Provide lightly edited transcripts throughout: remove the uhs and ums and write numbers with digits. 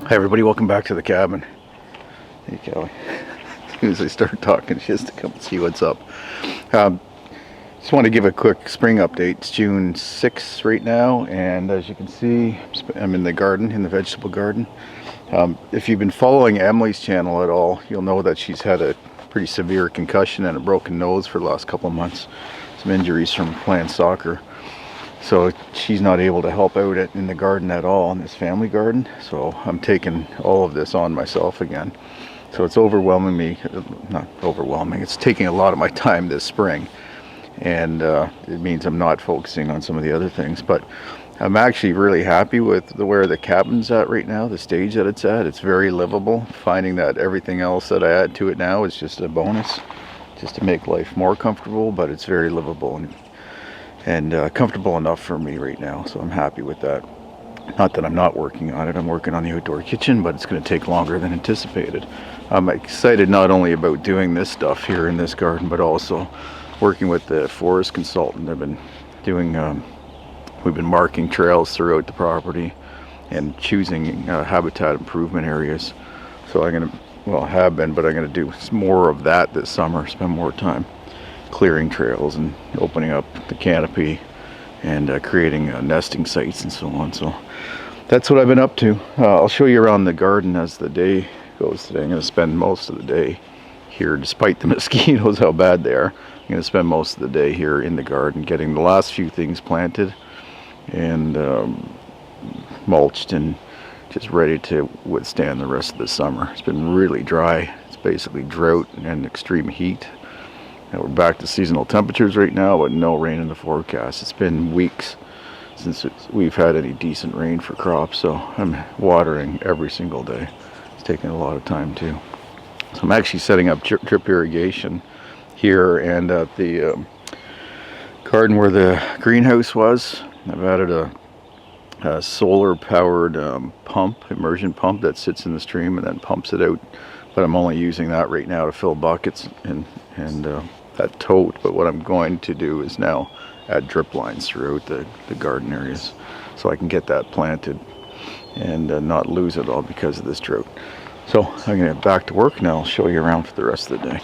Hi everybody, welcome back to the cabin. Hey Kelly. As soon as I start talking, she has to come and see what's up. Just want to give a quick spring update. It's June 6th right now, and as you can see, I'm in the garden, in the vegetable garden. If you've been following Emily's channel at all, you'll know that she's had a pretty severe concussion and a broken nose for the last couple of months. Some injuries from playing soccer. So she's not able to help out in the garden at all, in this family garden. So I'm taking all of this on myself again. So it's overwhelming me, not overwhelming, it's taking a lot of my time this spring. And it means I'm not focusing on some of the other things. But I'm actually really happy with where the cabin's at right now, the stage that it's at. It's very livable. Finding that everything else that I add to it now is just a bonus, just to make life more comfortable, but it's very livable and comfortable enough for me right now, so I'm happy with that. Not that I'm not working on it, I'm working on the outdoor kitchen, but it's going to take longer than anticipated. I'm excited not only about doing this stuff here in this garden, but also working with the forest consultant. I've been doing, we've been marking trails throughout the property and choosing habitat improvement areas. So I'm going to, well, have been, but I'm going to do more of that this summer, spend more time clearing trails and opening up the canopy and creating nesting sites and so on. So that's what I've been up to. I'll show you around the garden as the day goes today. I'm going to spend most of the day here, despite the mosquitoes, how bad they are. I'm going to spend most of the day here in the garden getting the last few things planted and mulched and just ready to withstand the rest of the summer. It's been really dry. It's basically drought and extreme heat. And we're back to seasonal temperatures right now, but no rain in the forecast. It's been weeks since we've had any decent rain for crops, so I'm watering every single day. It's taking a lot of time too. So I'm actually setting up drip irrigation here and at the garden where the greenhouse was. I've added a solar-powered pump, immersion pump that sits in the stream and then pumps it out. But I'm only using that right now to fill buckets and that tote. But what I'm going to do is now add drip lines throughout the garden areas so I can get that planted and not lose it all because of this drought. So I'm going to get back to work and I'll show you around for the rest of the day.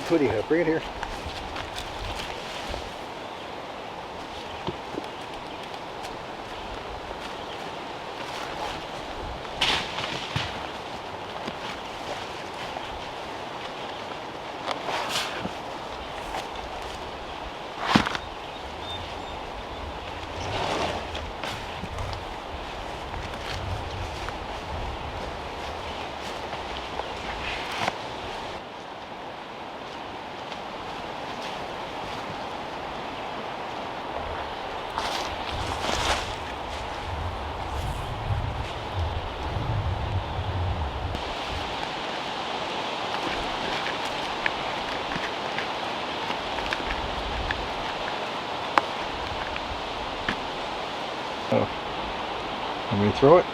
What do you have? Bring it here. Oh, let me throw it.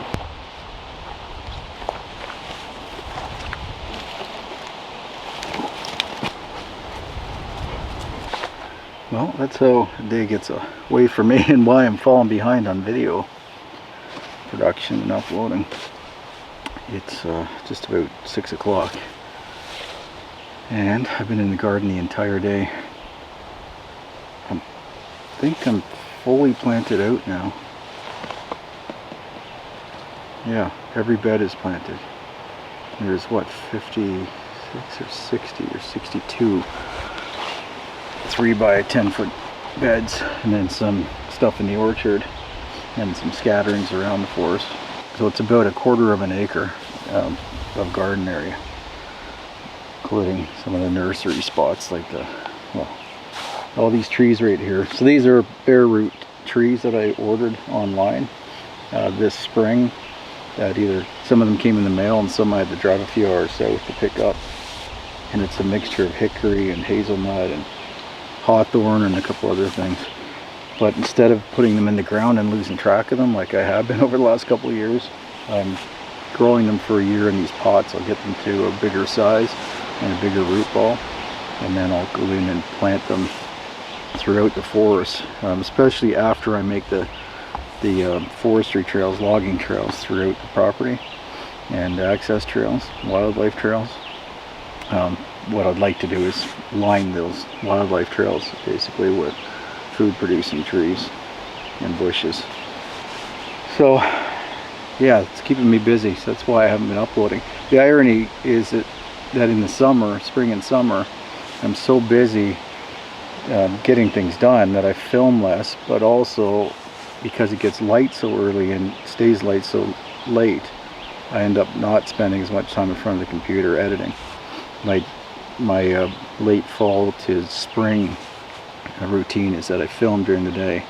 Well, that's how the day gets away from me and why I'm falling behind on video production and uploading. It's just about 6 o'clock and I've been in the garden the entire day. I think I'm fully planted out now. Yeah, every bed is planted. There's what, 56 or 60 or 62 3 by 10 foot beds, and then some stuff in the orchard and some scatterings around the forest. So it's about 1/4 of an acre of garden area, including some of the nursery spots like all these trees right here. So these are bare root trees that I ordered online this spring. That either some of them came in the mail and some I had to drive a few hours south to pick up. And it's a mixture of hickory and hazelnut and hawthorn and a couple other things. But instead of putting them in the ground and losing track of them like I have been over the last couple of years, I'm growing them for a year in these pots. I'll get them to a bigger size and a bigger root ball, and then I'll go in and plant them throughout the forest, especially after I make the forestry trails, logging trails throughout the property, and access trails, wildlife trails. What I'd like to do is line those wildlife trails basically with food producing trees and bushes. So yeah, it's keeping me busy, so that's why I haven't been uploading. The irony is that in the summer, spring and summer, I'm so busy getting things done that I film less, but also because it gets light so early and stays light so late, I end up not spending as much time in front of the computer editing. My late fall to spring routine is that I film during the day,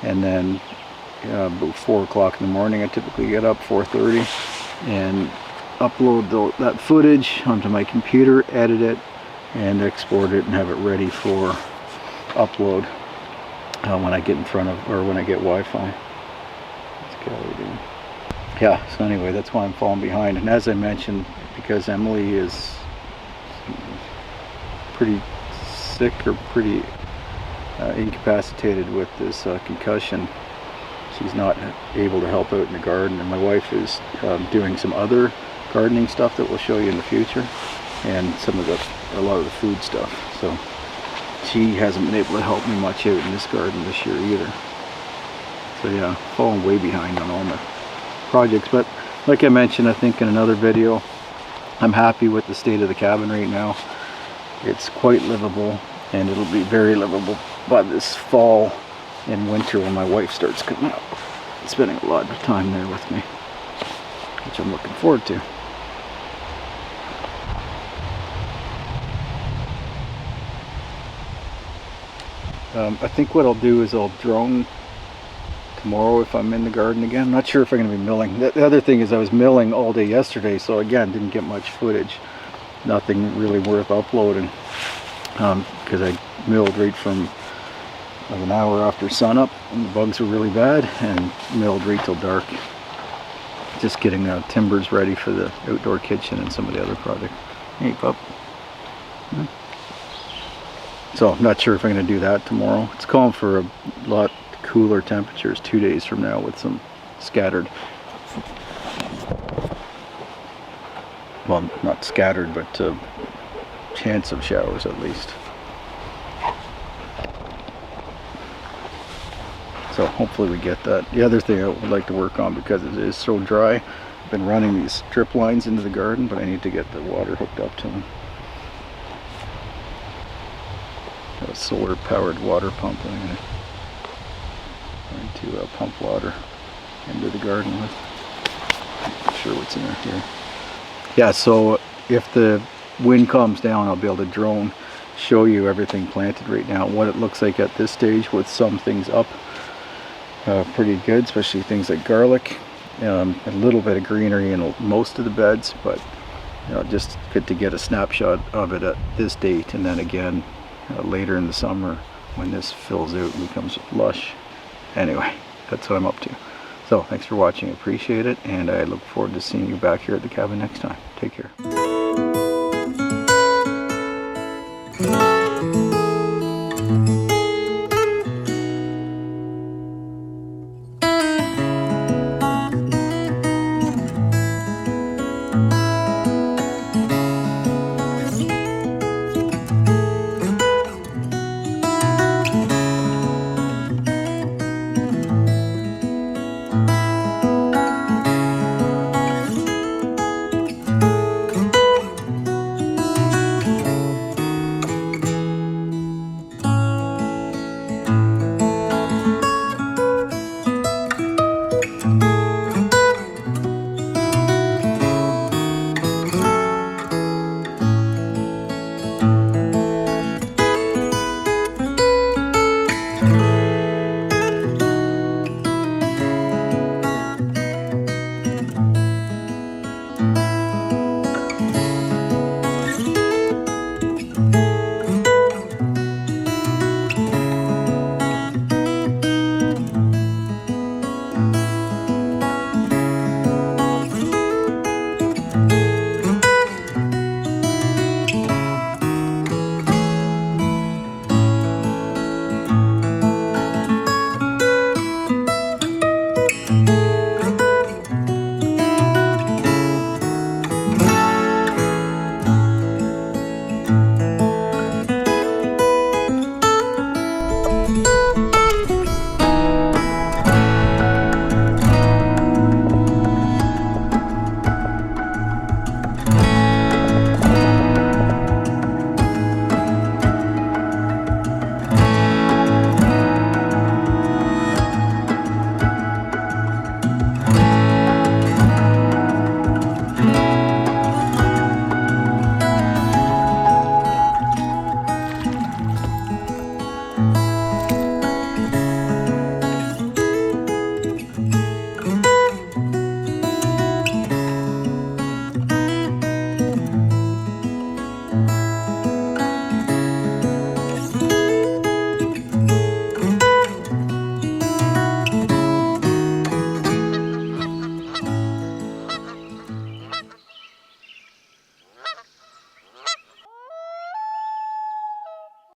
and then about 4 o'clock in the morning I typically get up, 4:30, and upload that footage onto my computer, edit it, and export it and have it ready for upload when I get in front of, or when I get Wi-Fi. What's Kelly doing? Yeah, so anyway, that's why I'm falling behind. And as I mentioned, because Emily is pretty sick or pretty incapacitated with this concussion, she's not able to help out in the garden, and my wife is doing some other gardening stuff that we'll show you in the future, and a lot of the food stuff. So she hasn't been able to help me much out in this garden this year either. So yeah, falling way behind on all my projects. But like I mentioned, I think in another video, I'm happy with the state of the cabin right now. It's quite livable, and it'll be very livable by this fall and winter when my wife starts coming up, spending a lot of time there with me, which I'm looking forward to. I think what I'll do is I'll drone tomorrow if I'm in the garden again. I'm not sure if I'm going to be milling. The other thing is I was milling all day yesterday, so again, didn't get much footage. Nothing really worth uploading, because I milled right from an hour after sunup, and the bugs were really bad, and milled right till dark. Just getting timbers ready for the outdoor kitchen and some of the other projects. Hey, pup. Yeah. So I'm not sure if I'm going to do that tomorrow. It's calling for a lot cooler temperatures 2 days from now with some scattered, well, not scattered, but chance of showers at least. So hopefully we get that. The other thing I would like to work on, because it is so dry, I've been running these drip lines into the garden, but I need to get the water hooked up to them. Got a solar powered water pump that I'm going to pump water into the garden with. Not sure what's in there here. Yeah, so if the wind calms down, I'll be able to drone show you everything planted right now, what it looks like at this stage, with some things up pretty good, especially things like garlic, a little bit of greenery in most of the beds, but just good to get a snapshot of it at this date, and then again later in the summer when this fills out and becomes lush. Anyway, that's what I'm up to. So thanks for watching, appreciate it, and I look forward to seeing you back here at the cabin next time. Take care.